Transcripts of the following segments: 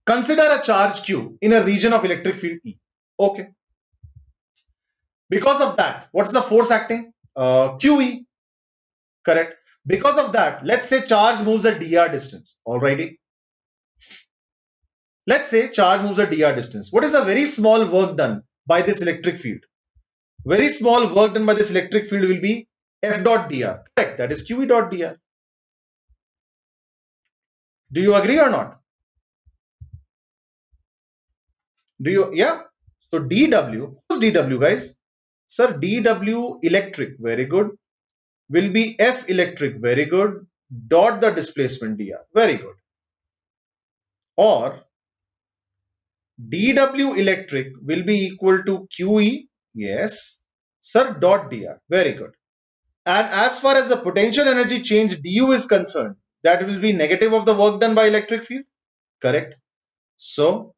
Consider a charge Q in a region of electric field E. Okay. Because of that, what is the force acting? QE. Correct. Because of that, let's say charge moves a dr distance. Alrighty. Let's say charge moves a dr distance. What is the very small work done by this electric field? Very small work done by this electric field will be F dot dr. Correct. That is QE dot dr. Do you agree or not? Do you? Yeah. So dW, who's dW, guys? Sir, dW electric, very good, will be F electric, very good, dot the displacement dr, very good. Or dW electric will be equal to QE, yes, sir, dot dr, very good. And as far as the potential energy change du is concerned, that will be negative of the work done by electric field, correct? So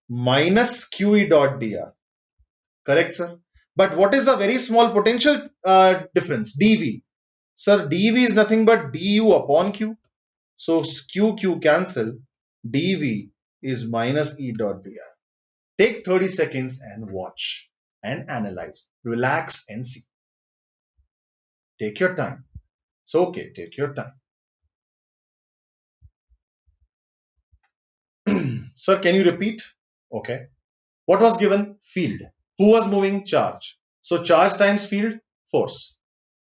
minus QE dot dr, correct, sir? But what is the very small potential difference? dV. Sir, dV is nothing but du upon q. So q cancel. dV is minus E dot dr. Take 30 seconds and watch and analyze. Relax and see. Take your time. It's okay. Take your time. Sir, can you repeat? Okay. What was given? Field. Who was moving? Charge. So charge times field, force.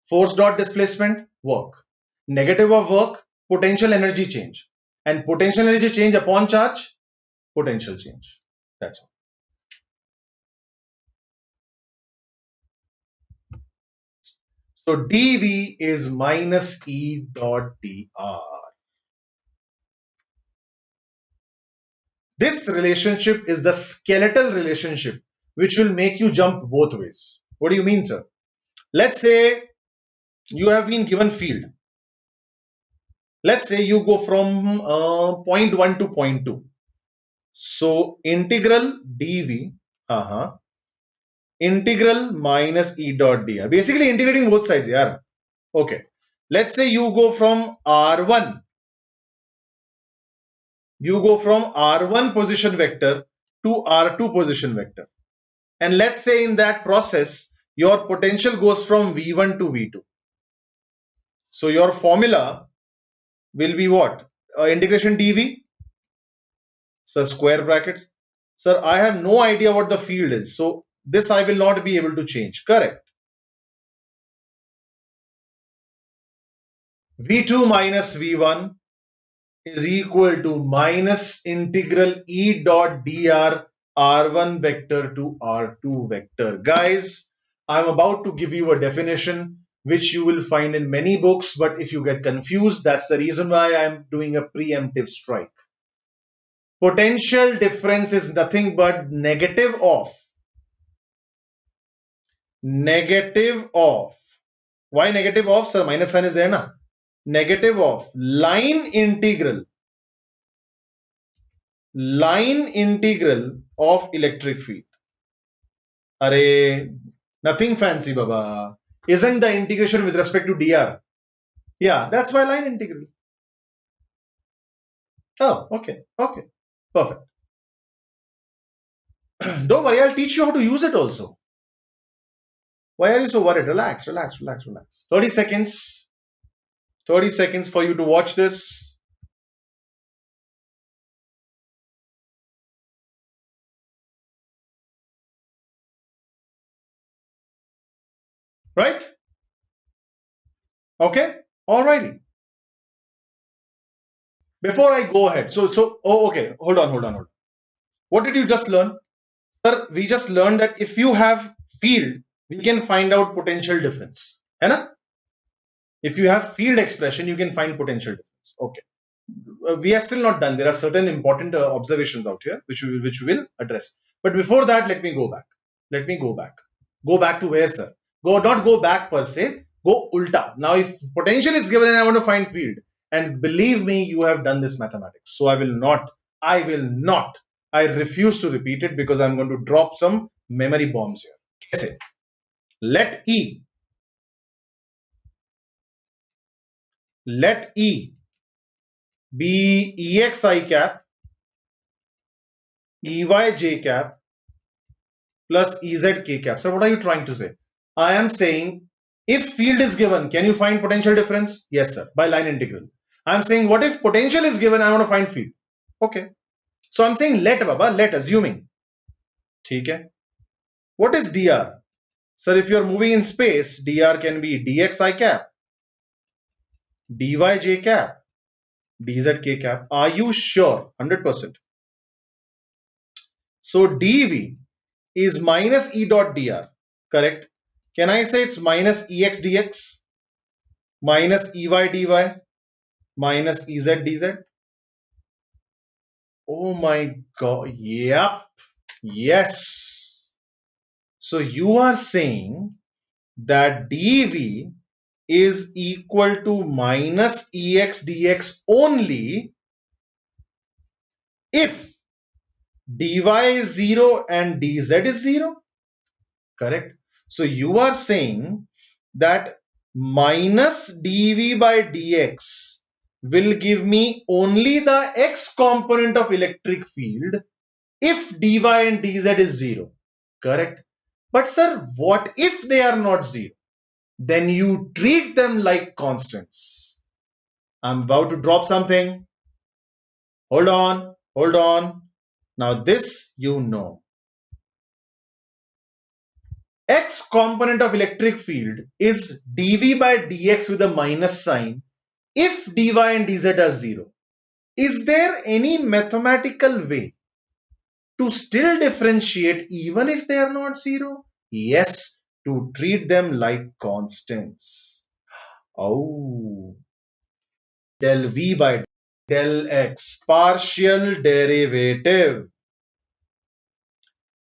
Force dot displacement, work. Negative of work, potential energy change. And potential energy change upon charge, potential change. That's all. So dV is minus E dot dr. This relationship is the skeletal relationship which will make you jump both ways. What do you mean, sir? Let's say you have been given field. Let's say you go from point 1 to point 2. So integral dV, integral minus E dot dr. Basically integrating both sides, yeah. Okay. Let's say you go from R1. You go from R1 position vector to R2 position vector. And let's say in that process, your potential goes from V1 to V2. So your formula will be what? Integration dV. So square brackets. Sir, I have no idea what the field is. So this I will not be able to change. Correct. V2 minus V1 is equal to minus integral E dot dr R1 vector to R2 vector. Guys, I'm about to give you a definition which you will find in many books, but if you get confused, that's the reason why I'm doing a preemptive strike. Potential difference is nothing but negative of. Why negative of? Sir, minus sign is there, na? Negative of line integral of electric field. Array, nothing fancy, baba. Isn't the integration with respect to dr? Yeah, that's why line integral. Oh, okay, perfect. Don't worry, I'll teach you how to use it also. Why are you so worried? Relax. 30 seconds. 30 seconds for you to watch this. Right? Okay? Alrighty. Before I go ahead, okay, hold on. What did you just learn? Sir, we just learned that if you have field, we can find out potential difference. Hai na? If you have field expression, you can find potential difference. Okay. We are still not done. There are certain important observations out here which we will address. But before that, let me go back. Go back to where, sir? Not go back per se. Go ulta. Now, if potential is given and I want to find field, and believe me, you have done this mathematics. So I will not. I refuse to repeat it because I'm going to drop some memory bombs here. Let E be EXI cap EY J cap plus EZ K cap. Sir, what are you trying to say? I am saying if field is given, can you find potential difference? Yes, sir, by line integral. I am saying what if potential is given, I want to find field. Okay. So I'm saying let, Baba, let, assuming. Okay. What is dr? Sir, if you're moving in space, dr can be dx I cap, dy j cap, dz k cap. Are you sure? 100%. So dv is minus e dot dr, correct? Can I say it's minus ex dx, minus ey dy, minus ez dz? Oh my god, yep, yes. So you are saying that dv is equal to minus ex dx only if dy is 0 and dz is 0, correct? So you are saying that minus dv by dx will give me only the x component of electric field if dy and dz is 0, correct? But sir, what if they are not 0? Then you treat them like constants. I'm about to drop something. Hold on, hold on. Now this you know. X component of electric field is dv by dx with a minus sign if dy and dz are 0. Is there any mathematical way to still differentiate even if they are not 0? Yes, to treat them like constants. Oh, del v by del x, partial derivative.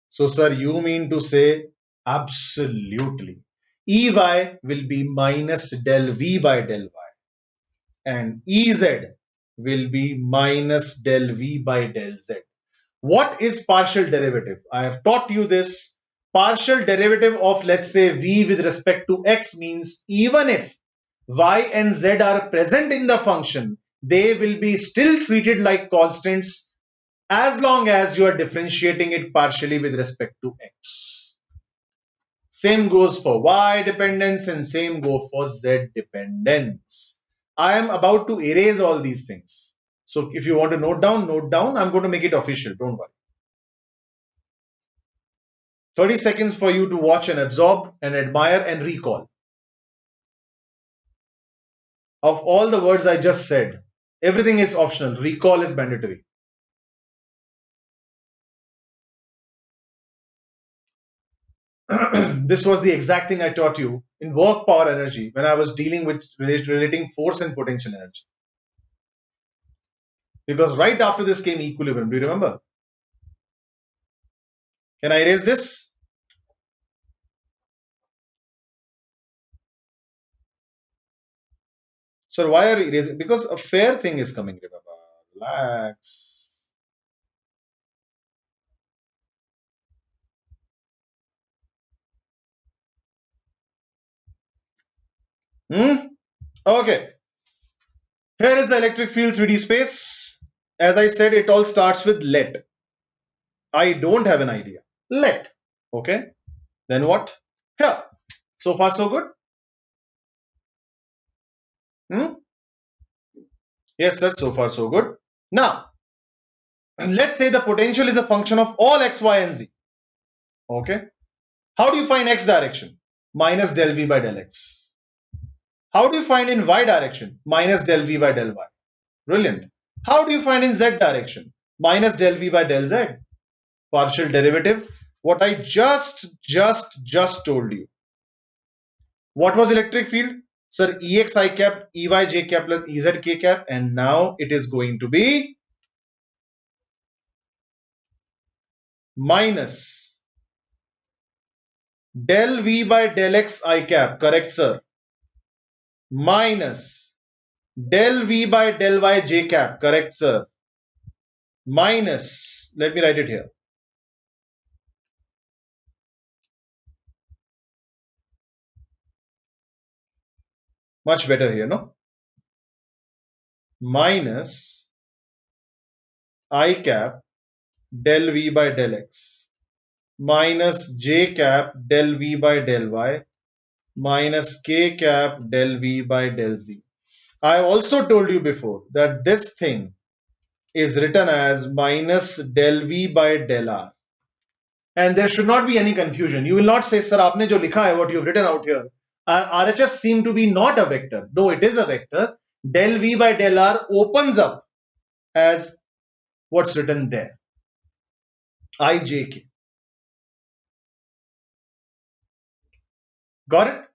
So sir, you mean to say absolutely. Ey will be minus del v by del y and Ez will be minus del v by del z. What is partial derivative? I have taught you this. Partial derivative of, let's say, v with respect to x means even if y and z are present in the function, they will be still treated like constants as long as you are differentiating it partially with respect to x. Same goes for y dependence and same goes for z dependence. I am about to erase all these things. So if you want to note down, note down. I'm going to make it official. Don't worry. 30 seconds for you to watch and absorb and admire and recall. Of all the words I just said, everything is optional. Recall is mandatory. This was the exact thing I taught you in work power energy when I was dealing with relating force and potential energy. Because right after this came equilibrium. Do you remember? Can I erase this? So why are we erasing? Because a fair thing is coming, remember. Relax. Okay. Here is the electric field 3D space. As I said, it all starts with let. I don't have an idea. Let. Okay. Then what? Here. So far so good? Yes, sir. So far so good. Now, let's say the potential is a function of all x, y, and z. Okay. How do you find x direction? Minus del v by del x. How do you find in y direction? Minus del v by del y. Brilliant. How do you find in z direction? Minus del v by del z. Partial derivative. What I just told you. What was electric field? Sir, Ex I cap, Ey j cap plus Ez k cap, and now it is going to be minus del v by del x I cap, correct sir? Minus del v by del y j cap, correct sir? Minus, let me write it here. Much better here, no? Minus I cap del v by del x minus j cap del v by del y minus k cap del v by del z. I also told you before that this thing is written as minus del v by del r. And there should not be any confusion. You will not say, sir, aapne jo likha hai, what you've written out here, RHS seem to be not a vector. No, it is a vector. Del v by del r opens up as what's written there, ijk. Got it?